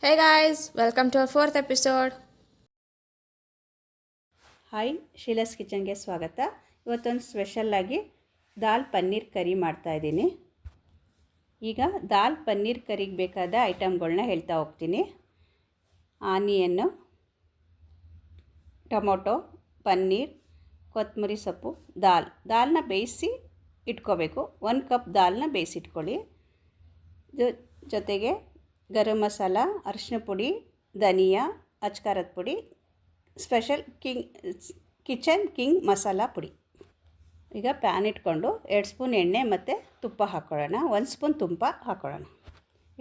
Hey guys, welcome to our fourth episode. Hi Sheela's ಕಿಚನ್ಗೆ ಸ್ವಾಗತ. ಇವತ್ತೊಂದು ಸ್ಪೆಷಲ್ಲಾಗಿ ದಾಲ್ ಪನ್ನೀರ್ ಕರಿ ಮಾಡ್ತಾಯಿದ್ದೀನಿ. ಈಗ ದಾಲ್ ಪನ್ನೀರ್ ಕರಿಗೆ ಬೇಕಾದ ಐಟಮ್ಗಳನ್ನ ಹೇಳ್ತಾ ಹೋಗ್ತೀನಿ. ಆನಿಯನ್ನು, ಟೊಮೊಟೊ, ಪನ್ನೀರ್, ಕೊತ್ತಂಬರಿ ಸೊಪ್ಪು, ದಾಲ್ನ ಬೇಯಿಸಿ ಇಟ್ಕೋಬೇಕು. 1 ಕಪ್ ದಾಲ್ನ ಬೇಯಿಸಿಟ್ಕೊಳ್ಳಿ. ಜೊತೆಗೆ ಗರಂ ಮಸಾಲ, ಅರಿಶಿನ ಪುಡಿ, ಧನಿಯಾ, ಅಚ್ಕಾರದ ಪುಡಿ, ಸ್ಪೆಷಲ್ ಕಿಚನ್ ಕಿಂಗ್ ಮಸಾಲ ಪುಡಿ. ಈಗ ಪ್ಯಾನ್ ಇಟ್ಕೊಂಡು 2 ಸ್ಪೂನ್ ಎಣ್ಣೆ ಮತ್ತು ತುಪ್ಪ ಹಾಕ್ಕೊಳ್ಳೋಣ. 1 ಸ್ಪೂನ್ ತುಪ್ಪ ಹಾಕ್ಕೊಳ್ಳೋಣ.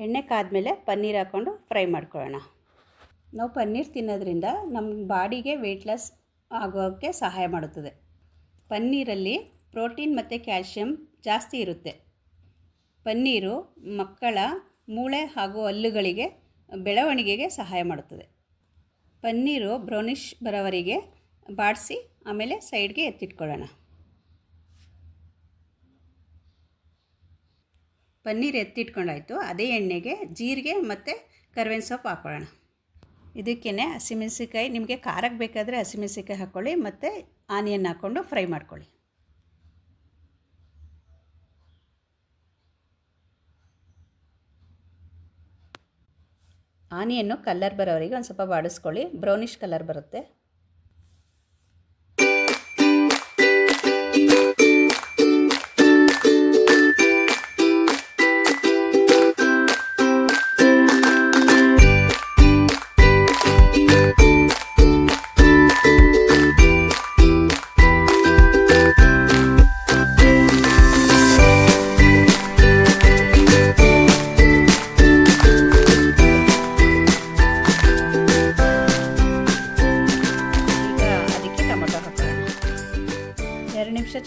ಎಣ್ಣೆ ಕಾದ್ಮೇಲೆ ಪನ್ನೀರ್ ಹಾಕ್ಕೊಂಡು ಫ್ರೈ ಮಾಡ್ಕೊಳ್ಳೋಣ. ನಾವು ಪನ್ನೀರ್ ತಿನ್ನೋದ್ರಿಂದ ನಮ್ಮ ಬಾಡಿಗೆ ವೆಯ್ಟ್ ಲಾಸ್ ಆಗೋಕ್ಕೆ ಸಹಾಯ ಮಾಡುತ್ತದೆ. ಪನ್ನೀರಲ್ಲಿ ಪ್ರೋಟೀನ್ ಮತ್ತು ಕ್ಯಾಲ್ಶಿಯಂ ಜಾಸ್ತಿ ಇರುತ್ತೆ. ಪನ್ನೀರು ಮಕ್ಕಳ ಮೂಳೆ ಹಾಗೂ ಹಲ್ಲುಗಳಿಗೆ ಬೆಳವಣಿಗೆಗೆ ಸಹಾಯ ಮಾಡುತ್ತದೆ. ಪನ್ನೀರು ಬ್ರೌನಿಷ್ ಬರೋವರೆಗೆ ಬಾಡಿಸಿ ಆಮೇಲೆ ಸೈಡ್ಗೆ ಎತ್ತಿಟ್ಕೊಳ್ಳೋಣ. ಪನ್ನೀರ್ ಎತ್ತಿಟ್ಕೊಂಡಾಯಿತು. ಅದೇ ಎಣ್ಣೆಗೆ ಜೀರಿಗೆ ಮತ್ತು ಕರಿಬೇವಿನ ಸೊಪ್ಪು ಹಾಕ್ಕೊಳ್ಳೋಣ. ಇದಕ್ಕೇ ಹಸಿಮೆಣಸಿಕಾಯಿ, ನಿಮಗೆ ಖಾರಕ್ಕೆ ಬೇಕಾದರೆ ಹಸಿಮೆಣಸಿಕಾಯಿ ಹಾಕ್ಕೊಳ್ಳಿ ಮತ್ತು ಆನಿಯನ್ ಹಾಕ್ಕೊಂಡು ಫ್ರೈ ಮಾಡ್ಕೊಳ್ಳಿ. ಆನಿಯನ್ನು ಕಲರ್ ಬರೋವರೆಗೆ ಒಂದು ಸ್ವಲ್ಪ ಬಾಡಿಸ್ಕೊಳ್ಳಿ. ಬ್ರೌನಿಷ್ ಕಲರ್ ಬರುತ್ತೆ.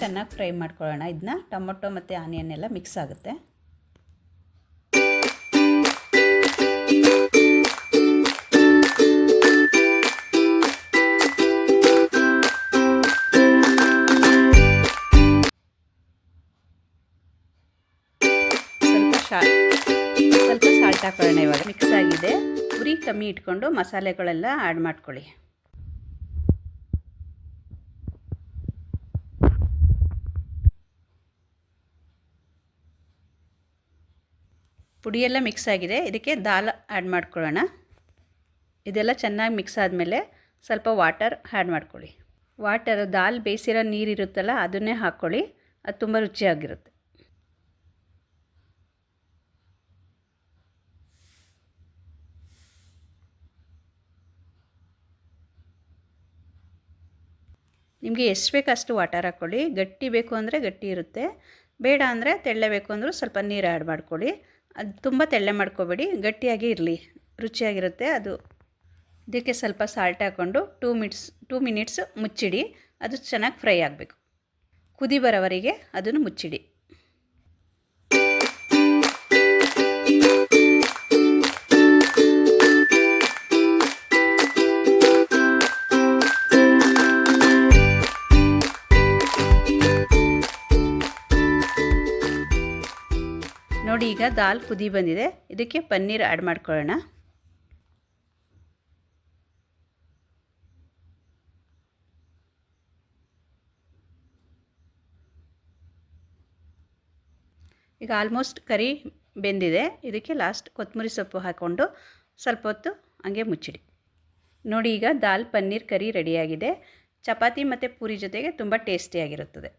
ಚೆನ್ನಾಗಿ ಫ್ರೈ ಮಾಡ್ಕೊಳ್ಳೋಣ. ಇದನ್ನ ಟೊಮೊಟೊ ಮತ್ತು ಆನಿಯನ್ ಎಲ್ಲ ಮಿಕ್ಸ್ ಆಗುತ್ತೆ. ಸ್ವಲ್ಪ ಸಾಲ್ಟ್ ಹಾಕೊಳ್ಳೋಣ. ಇವಾಗ ಮಿಕ್ಸ್ ಆಗಿದೆ. ಉರಿ ಕಮ್ಮಿ ಇಟ್ಕೊಂಡು ಮಸಾಲೆಗಳೆಲ್ಲ ಆ್ಯಡ್ ಮಾಡ್ಕೊಳ್ಳಿ. ಪುಡಿಯೆಲ್ಲ ಮಿಕ್ಸ್ ಆಗಿದೆ. ಇದಕ್ಕೆ ದಾಲ್ ಆ್ಯಡ್ ಮಾಡ್ಕೊಳ್ಳೋಣ. ಇದೆಲ್ಲ ಚೆನ್ನಾಗಿ ಮಿಕ್ಸ್ ಆದಮೇಲೆ ಸ್ವಲ್ಪ ವಾಟರ್ ಆ್ಯಡ್ ಮಾಡ್ಕೊಳ್ಳಿ. ದಾಲ್ ಬೇಯಿಸಿರೋ ನೀರಿರುತ್ತಲ್ಲ ಅದನ್ನೇ ಹಾಕ್ಕೊಳ್ಳಿ. ಅದು ತುಂಬ ರುಚಿಯಾಗಿರುತ್ತೆ. ನಿಮಗೆ ಎಷ್ಟು ಬೇಕು ಅಷ್ಟು ವಾಟರ್ ಹಾಕ್ಕೊಳ್ಳಿ. ಗಟ್ಟಿ ಬೇಕು ಅಂದರೆ ಗಟ್ಟಿ ಇರುತ್ತೆ, ಬೇಡ ಅಂದರೆ ತೆಳ್ಳೆ ಬೇಕು ಅಂದರೂ ಸ್ವಲ್ಪ ನೀರು ಆ್ಯಡ್ ಮಾಡ್ಕೊಳ್ಳಿ. ಅದು ತುಂಬ ತೆಳ್ಳೆ ಮಾಡ್ಕೋಬೇಡಿ, ಗಟ್ಟಿಯಾಗಿ ಇರಲಿ, ರುಚಿಯಾಗಿರುತ್ತೆ ಅದು. ಇದಕ್ಕೆ ಸ್ವಲ್ಪ ಸಾಲ್ಟ್ ಹಾಕ್ಕೊಂಡು 2 ಮಿನಿಟ್ಸ್ ಮುಚ್ಚಿಡಿ. ಅದು ಚೆನ್ನಾಗಿ ಫ್ರೈ ಆಗಬೇಕು. ಕುದಿ ಬರೋವರೆಗೆ ಅದನ್ನು ಮುಚ್ಚಿಡಿ. ನೋಡಿ, ಈಗ ದಾಲ್ ಕುದಿ ಬಂದಿದೆ. ಇದಕ್ಕೆ ಪನ್ನೀರ್ ಆ್ಯಡ್ ಮಾಡ್ಕೊಳ್ಳೋಣ. ಈಗ ಆಲ್ಮೋಸ್ಟ್ ಕರಿ ಬೆಂದಿದೆ. ಇದಕ್ಕೆ ಲಾಸ್ಟ್ ಕೊತ್ತಂಬರಿ ಸೊಪ್ಪು ಹಾಕ್ಕೊಂಡು ಸ್ವಲ್ಪ ಹೊತ್ತು ಹಂಗೆ ಮುಚ್ಚಿಡಿ. ನೋಡಿ, ಈಗ ದಾಲ್ ಪನ್ನೀರ್ ಕರಿ ರೆಡಿಯಾಗಿದೆ. ಚಪಾತಿ ಮತ್ತು ಪೂರಿ ಜೊತೆಗೆ ತುಂಬ ಟೇಸ್ಟಿಯಾಗಿರುತ್ತದೆ.